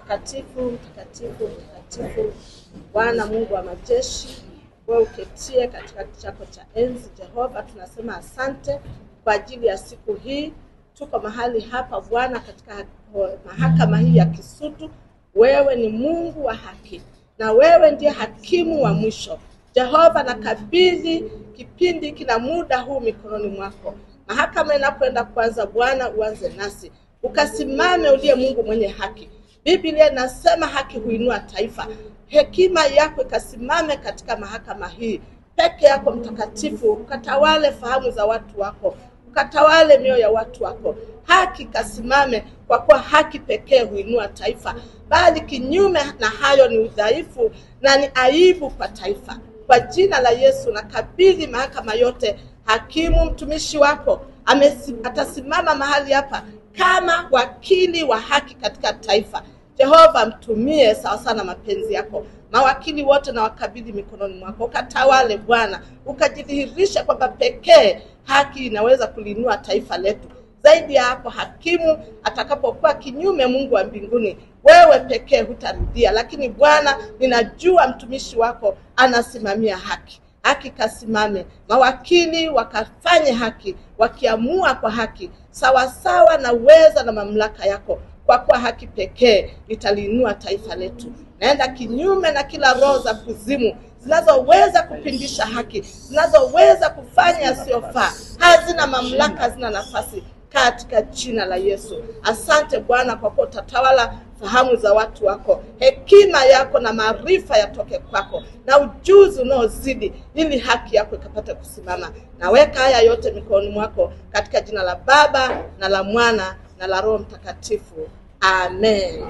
Mtakatifu, mtakatifu, mtakatifu, Bwana Mungu wa majeshi, wewe uketie katika kiti chako cha enzi. Jehova, tunasema asante kwa ajili ya siku hii. Tuko mahali hapa Bwana katika mahakama hii ya Kisutu. Wewe ni Mungu wa haki na wewe ndiye hakimu wa mwisho. Jehova, nakabidhi kipindi kina muda huu mikononi mwako. Mahakama inapoenda kuanza, Bwana uanze nasi. Ukasimame uliye Mungu mwenye haki. Biblia inasema haki huinua taifa. Hekima yako ikasimame katika mahakama hii. Peke yako mtakatifu, ukatawale fahamu za watu wako, ukatawale mioyo ya watu wako. Haki kasimame, kwa kuwa haki pekee huinua taifa, bali kinyume na hayo ni udhaifu na ni aibu kwa taifa. Kwa jina la Yesu nakabidhi mahakama yote. Hakimu mtumishi wako atasimama mahali hapa kama wakili wa haki katika taifa. Jehova, mtumie sawa sana mapenzi yako. Mawakili wote na wakabidhi mikononi mwako. Ukatawale Bwana, ukajidhihirisha kwamba pekee haki inaweza kulinua taifa letu. Zaidi ya hapo, hakimu atakapokuwa kinyume, Mungu wa mbinguni, wewe pekee hutarudia. Lakini Bwana, ninajua mtumishi wako anasimamia haki. Haki kasimame, mawakili wakafanye haki, wakiamua kwa haki, sawa sawa na uweza na mamlaka yako, kwa kuwa haki pekee italinua taifa letu. Naenda kinyume na kila roho za kuzimu zinazoweza kupindisha haki, zinazoweza kufanya yasiyofaa. Hazina mamlaka, hazina nafasi katika jina la Yesu. Asante Bwana kwa kuwa utatawala fahamu za watu wako. Hekima yako na maarifa yatoke kwako, na ujuzi unaozidi, ili haki yako ikapate kusimama. Naweka haya yote mikononi mwako katika jina la Baba na la Mwana na la Roho Mtakatifu. Amen.